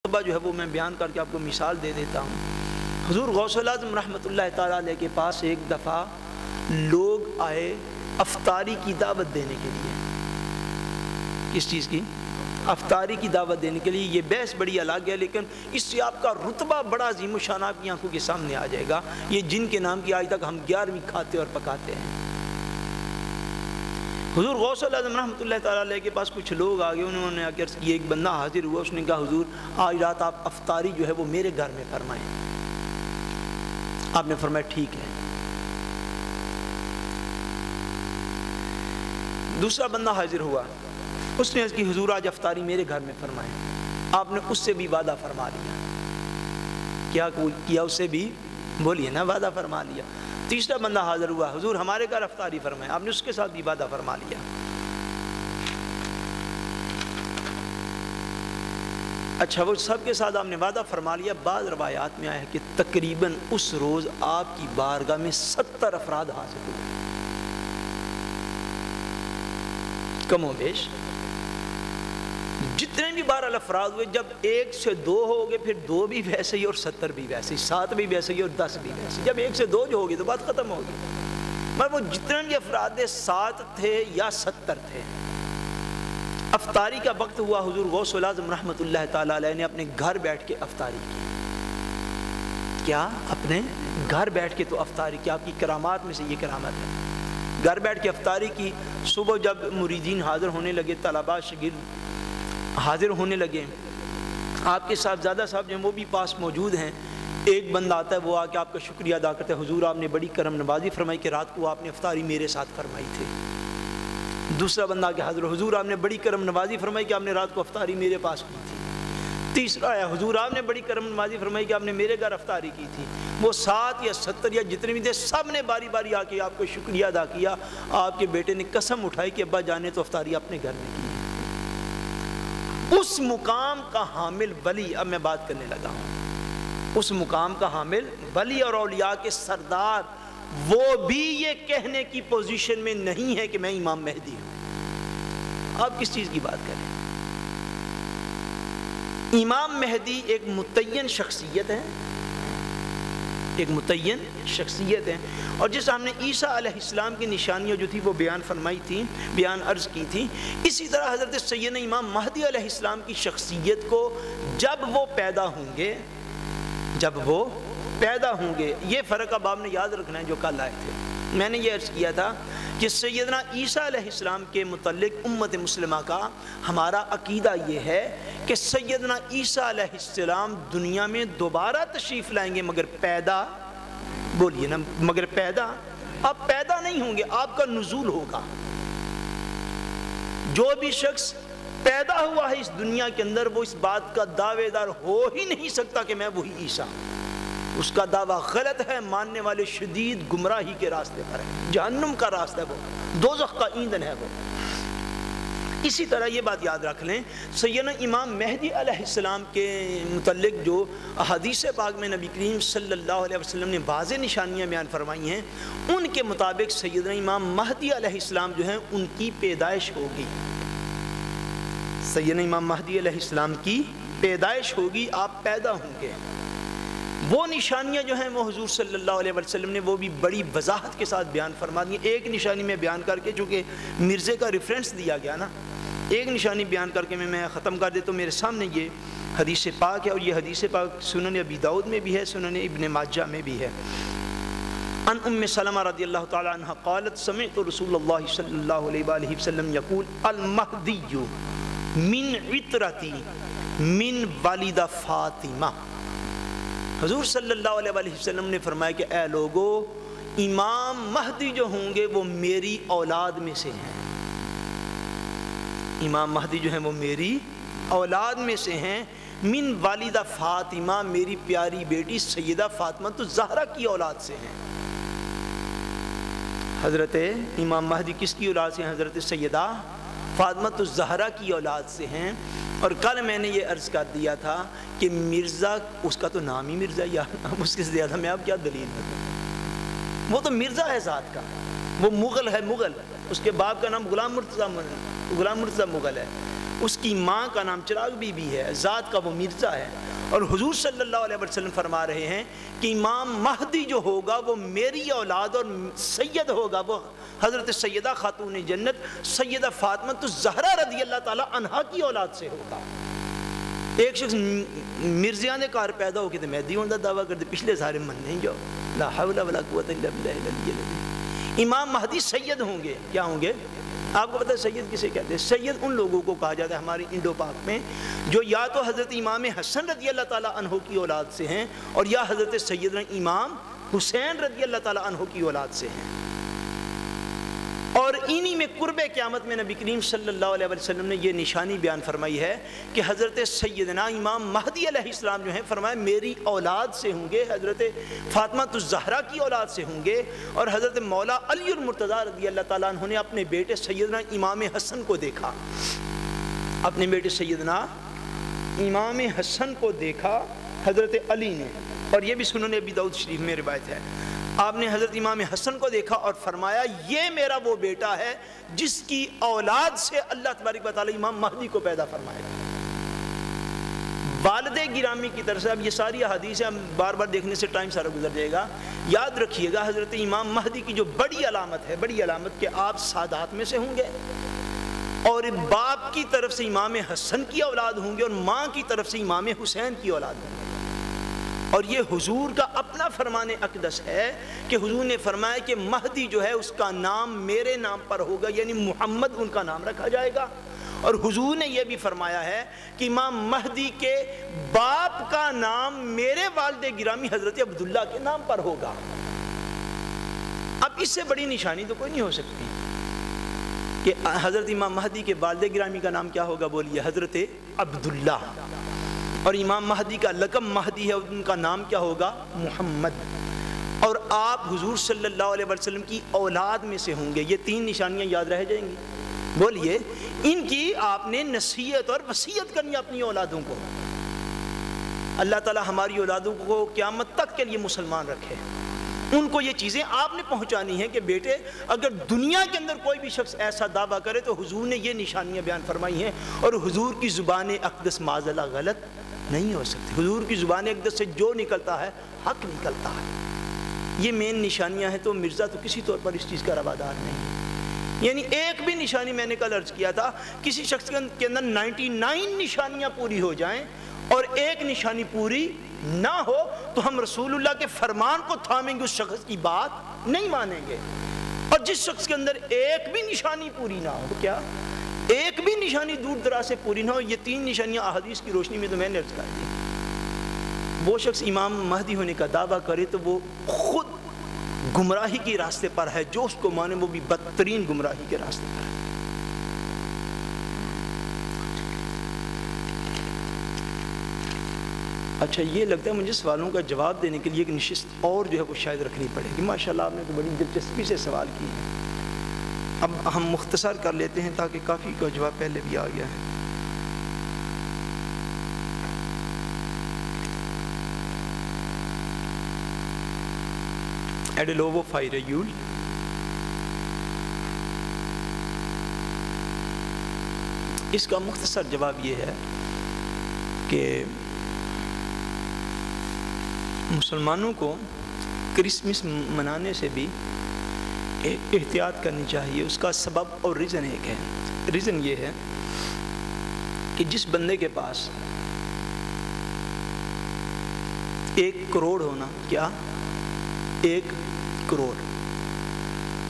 جو ہے وہ میں بیان کر کے آپ کو مثال دے دیتا ہوں۔ حضور غوث الاعظم رحمۃ اللہ تعالیٰ علیہ کے پاس ایک دفعہ لوگ آئے افطاری کی دعوت دینے کے لیے۔ کس چیز کی؟ افطاری کی دعوت دینے کے لیے۔ یہ بحث بڑی الگ ہے، لیکن اس سے آپ کا رتبہ بڑا عظیم الشان آپ کی آنکھوں کے سامنے آ جائے گا۔ یہ جن کے نام کی آج تک ہم 11ویں کھاتے اور پکاتے ہیں۔ حضور غوث الاعظم رحمۃ اللہ تعالیٰ علیہ کے پاس کچھ لوگ آگے، انہوں نے آ کے عرض کی، ایک بندہ حاضر ہوا، اس نے کہا حضور آج رات آپ افطاری جو ہے وہ میرے گھر میں فرمائیں۔ آپ نے فرمایا ٹھیک ہے۔ دوسرا بندہ حاضر ہوا، اس نے عرض کی حضور آج افطاری میرے گھر میں فرمائیں۔ آپ نے اس سے بھی وعدہ فرما لیا۔ کیا کیا؟ اس سے بھی بولیے نا، وعدہ فرما لیا۔ تیسرا بندہ حاضر ہوا، حضور ہمارے گھر افطاری فرمائیں۔ آپ نے اس کے ساتھ بھی وعدہ فرما لیا۔ اچھا، وہ سب کے ساتھ آپ نے وعدہ فرما لیا۔ بعض روایات میں آیا ہے کہ تقریباً اس روز آپ کی بارگاہ میں 70 افراد حاضر ہوئے، کم و بیش جتنے بھی 12 افراد ہوئے۔ جب 1 سے 2 ہو گئے، پھر 2 بھی ویسے ہی اور 70 بھی ویسے ہی، 7 بھی ویسے ہی اور 10 بھی ویسے ہی۔ جب 1 سے 2 جو ہوگی تو بات ختم ہوگی۔ مگر وہ جتنے بھی افراد تھے، 7 تھے یا 70 تھے۔ افطاری کا وقت ہوا، حضور غوث الاعظم رحمۃ اللہ تعالیٰ علیہ نے اپنے گھر بیٹھ کے افطاری کی۔ کیا؟ اپنے گھر بیٹھ کے تو افطاری کی۔ آپ کی کرامات میں سے یہ کرامت ہے، گھر بیٹھ کے افطاری کی۔ صبح جب مریدین حاضر ہونے لگے، طلباء شاگرد حاضر ہونے لگے، آپ کے صاحبزادہ صاحب جو ہیں وہ بھی پاس موجود ہیں۔ ایک بندہ آتا ہے، وہ آ کے آپ کا شکریہ ادا کرتا ہے، حضور آپ نے بڑی کرم نوازی فرمائی کہ رات کو آپ نے افطاری میرے ساتھ فرمائی تھی۔ دوسرا بندہ آ کے حاضر، حضور آپ نے بڑی کرم نوازی فرمائی کہ آپ نے رات کو افطاری میرے پاس کی تھی۔ تیسرا آیا، حضور آپ نے بڑی کرم نوازی فرمائی کہ آپ نے میرے گھر افطاری کی تھی۔ وہ 7 یا 70 یا جتنے بھی تھے، سب نے باری باری آ کے آپ کو شکریہ ادا کیا۔ آپ کے بیٹے نے قسم اٹھائی کہ ابا جان نے تو افطاری اپنے گھر میں کی۔ اس مقام کا حامل ولی، اب میں بات کرنے لگا ہوں، اس مقام کا حامل ولی اور اولیاء کے سردار، وہ بھی یہ کہنے کی پوزیشن میں نہیں ہے کہ میں امام مہدی ہوں۔ آپ کس چیز کی بات کریں؟ امام مہدی ایک متعین شخصیت ہے، ایک متعین شخصیت ہے، اور جس ہم نے عیسیٰ علیہ السلام کی نشانیاں جو تھی وہ بیان فرمائی تھی، بیان عرض کی تھی، اسی طرح حضرت سیدنا امام مہدی علیہ السلام کی شخصیت کو جب وہ پیدا ہوں گے، یہ فرق اب آپ نے یاد رکھنا ہے جو کل آئے تھے۔ میں نے یہ عرض کیا تھا کہ سیدنا عیسیٰ علیہ السلام کے متعلق امت مسلمہ کا ہمارا عقیدہ یہ ہے کہ سیدنا عیسیٰ علیہ السلام دنیا میں دوبارہ تشریف لائیں گے، مگر پیدا، بولیے نا، مگر پیدا، آپ پیدا نہیں ہوں گے، آپ کا نزول ہوگا۔ جو بھی شخص پیدا ہوا ہے اس دنیا کے اندر، وہ اس بات کا دعوے دار ہو ہی نہیں سکتا کہ میں وہی عیسیٰ ہوں۔ اس کا دعویٰ غلط ہے، ماننے والے شدید گمراہی کے راستے پر ہے، جہنم کا راستہ ہے وہ، دوزخ کا ایندھن ہے وہ۔ اسی طرح یہ بات یاد رکھ لیں، سیدنا امام مہدی علیہ السلام کے متعلق جو احادیث پاک میں نبی کریم صلی اللہ علیہ وسلم نے واضح نشانیاں بیان فرمائی ہیں، ان کے مطابق سیدنا امام مہدی علیہ السلام جو ہیں ان کی پیدائش ہوگی۔ سیدنا امام مہدی علیہ السلام کی پیدائش ہوگی، آپ پیدا ہوں گے۔ وہ نشانیاں جو ہیں وہ حضور صلی اللہ علیہ وسلم نے وہ بھی بڑی وضاحت کے ساتھ بیان فرما دی۔ ایک نشانی میں بیان کر کے، چونکہ مرزے کا ریفرنس دیا گیا نا، ایک نشانی بیان کر کے میں ختم کر دیتا ہوں۔ میرے سامنے یہ حدیث پاک ہے، اور یہ حدیث پاک سنن ابی داؤد میں بھی ہے، سنن ابن ماجہ میں بھی ہے۔ ان ام سلمہ رضی اللہ تعالی عنہ قالت سمعت رسول اللہ صلی اللہ علیہ وآلہ وسلم یقول المہدی من عطرتی من والدہ فاطمہ۔ حضور صلی اللہ علیہ وآلہ وسلم نے فرمایا کہ اے لوگو، امام مہدی جو ہوں گے وہ میری اولاد میں سے ہیں۔ امام مہدی جو ہیں وہ میری اولاد میں سے ہیں، من والدہ فاطمہ، میری پیاری بیٹی سیدہ فاطمہ تو زہرا کی اولاد سے ہیں۔ حضرت امام مہدی کس کی اولاد سے ہیں؟ حضرت سیدہ فاطمہ تو زہرا کی اولاد سے ہیں۔ اور کل میں نے یہ عرض کر دیا تھا کہ مرزا، اس کا تو نام ہی مرزا، یا اس کے زیادہ میں اب کیا دلیل بتاؤں، وہ تو مرزا ہے ذات کا، وہ مغل ہے، مغل، اس کے باپ کا نام غلام مرتضیٰ مغل ہے۔ اس کی ماں کا نام چراغ بی بی ہے، ذات کا وہ مرزا ہے، اور حضور صلی اللہ علیہ وسلم فرما رہے ہیں کہ امام مہدی جو ہوگا وہ میری اولاد اور سید ہوگا، وہ حضرت سیدہ خاتون جنت سیدہ فاطمہ الزہرا رضی اللہ تعالی عنہا کی اولاد سے ہوگا۔ ایک شخص مرزیاں نے کار پیدا ہو کے تو مہدی ہونے کا دعویٰ کرتے، پچھلے سارے من نہیں جو لا حول ولا قوت الا باللہ العلی العظیم۔ امام مہدی سید ہوں گے، کیا ہوں گے؟ آپ کو پتہ ہے سید کسے کہتے ہیں؟ سید ان لوگوں کو کہا جاتا ہے ہماری انڈو پاک میں جو یا تو حضرت امام حسن رضی اللہ تعالیٰ عنہ کی اولاد سے ہیں اور یا حضرت سیدنا امام حسین رضی اللہ تعالیٰ عنہ کی اولاد سے ہیں، اور انہی میں قرب قیامت میں نبی کریم صلی اللہ علیہ وسلم نے یہ نشانی بیان فرمائی ہے کہ حضرت سیدنا امام مہدی علیہ السلام جو ہیں فرمایا میری اولاد سے ہوں گے، حضرت فاطمہ الزہرا کی اولاد سے ہوں گے، اور حضرت مولا علی المرتضیٰ رضی اللہ تعالیٰ عنہ نے اپنے بیٹے سیدنا امام حسن کو دیکھا، اپنے بیٹے سیدنا امام حسن کو دیکھا حضرت علی نے، اور یہ بھی سنن ابی داؤد شریف میں روایت ہے، آپ نے حضرت امام حسن کو دیکھا اور فرمایا یہ میرا وہ بیٹا ہے جس کی اولاد سے اللہ تبارک و تعالی امام مہدی کو پیدا فرمائے گا۔ والد گرامی کی طرف سے، اب یہ ساری احادیث ہم بار بار دیکھنے سے ٹائم سارا گزر جائے گا، یاد رکھیے گا حضرت امام مہدی کی جو بڑی علامت ہے، بڑی علامت کہ آپ سادات میں سے ہوں گے، اور باپ کی طرف سے امام حسن کی اولاد ہوں گے اور ماں کی طرف سے امام حسین کی اولاد ہوں گے، اور یہ حضور کا اپنا فرمان اقدس ہے کہ حضور نے فرمایا کہ مہدی جو ہے اس کا نام میرے نام پر ہوگا، یعنی محمد ان کا نام رکھا جائے گا، اور حضور نے یہ بھی فرمایا ہے کہ امام مہدی کے باپ کا نام میرے والد گرامی حضرت عبداللہ کے نام پر ہوگا۔ اب اس سے بڑی نشانی تو کوئی نہیں ہو سکتی کہ حضرت امام مہدی کے والد گرامی کا نام کیا ہوگا، بولیے حضرت عبداللہ، اور امام مہدی کا لقب مہدی ہے، ان کا نام کیا ہوگا، محمد، اور آپ حضور صلی اللہ علیہ وسلم کی اولاد میں سے ہوں گے۔ یہ تین نشانیاں یاد رہ جائیں گی، بولیے ان کی آپ نے نصیحت اور وصیت کرنی اپنی اولادوں کو۔ اللہ تعالی ہماری اولادوں کو قیامت تک کے لیے مسلمان رکھے، ان کو یہ چیزیں آپ نے پہنچانی ہیں کہ بیٹے اگر دنیا کے اندر کوئی بھی شخص ایسا دعویٰ کرے تو حضور نے یہ نشانیاں بیان فرمائی ہیں، اور حضور کی زبان اقدس معاذ اللہ غلط نہیں ہو سکتی، حضور کی زبان اقدس سے جو نکلتا ہے حق نکلتا ہے۔ یہ مین نشانیاں ہیں، تو مرزا تو کسی طور پر اس چیز کا روادار نہیں ہے، یعنی ایک بھی نشانی، میں نے کل عرض کیا تھا کسی شخص کے اندر 99 نشانیاں پوری ہو جائیں اور ایک نشانی پوری نہ ہو تو ہم رسول اللہ کے فرمان کو تھامیں گے، اس شخص کی بات نہیں مانیں گے، اور جس شخص کے اندر ایک بھی نشانی پوری نہ ہو، کیا ایک بھی نشانی دور دراز سے پوری نہ ہو، یہ تین نشانیاں احادیث کی روشنی میں تو میں نے عرض کر دی، وہ شخص امام مہدی ہونے کا دعویٰ کرے تو وہ خود گمراہی کے راستے پر ہے، جو اس کو مانے وہ بھی بدترین گمراہی کے راستے پر ہے۔ اچھا، یہ لگتا ہے مجھے سوالوں کا جواب دینے کے لیے ایک نشست اور جو ہے وہ شاید رکھنی پڑے گی۔ ماشاءاللہ آپ نے تو بڑی دلچسپی سے سوال کی ہے، اب ہم مختصر کر لیتے ہیں تاکہ کافی کا جواب پہلے بھی آ گیا ہے۔ ایڈلوو فائریول، اس کا مختصر جواب یہ ہے کہ مسلمانوں کو کرسمس منانے سے بھی احتیاط کرنی چاہیے۔ اس کا سبب اور ریزن ایک ہے، ریزن یہ ہے کہ جس بندے کے پاس 1 کروڑ ہونا، کیا 1 کروڑ،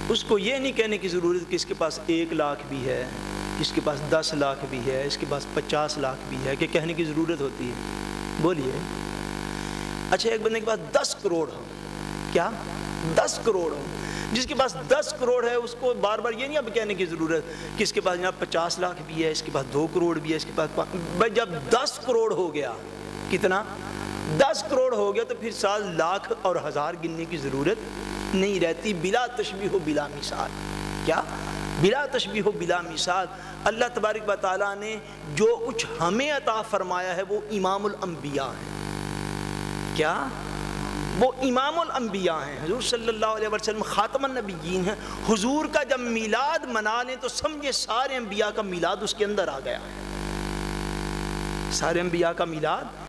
اس کو یہ نہیں کہنے کی ضرورت کہ اس کے پاس 1 لاکھ بھی ہے، اس کے پاس 10 لاکھ بھی ہے، اس کے پاس 50 لاکھ بھی ہے، کہ کہنے کی ضرورت ہوتی ہے، بولیے۔ اچھا، ایک بندے کے پاس 10 کروڑ ہو، کیا 10 کروڑ ہو، جس کے پاس 10 کروڑ ہے اس کو بار بار یہ نہیں اب کہنے کی ضرورت کہ اس کے پاس جناب 50 لاکھ بھی ہے، اس کے پاس 2 کروڑ بھی ہے، اس کے پاس بھائی جب 10 کروڑ ہو گیا، کتنا 10 کروڑ ہو گیا تو پھر 7 لاکھ اور 1000 گننے کی ضرورت نہیں رہتی، بلا تشبیہ و بلا مثال، کیا بلا تشبیہ و بلا مثال۔ اللہ تبارک و تعالیٰ نے جو کچھ ہمیں عطا فرمایا ہے وہ امام الانبیاء ہے، کیا وہ امام الانبیاء ہیں، حضور صلی اللہ علیہ وسلم خاتم النبیین ہیں۔ حضور کا جب میلاد منا لیں تو سمجھے سارے انبیاء کا میلاد اس کے اندر آ گیا ہے۔ سارے انبیاء کا میلاد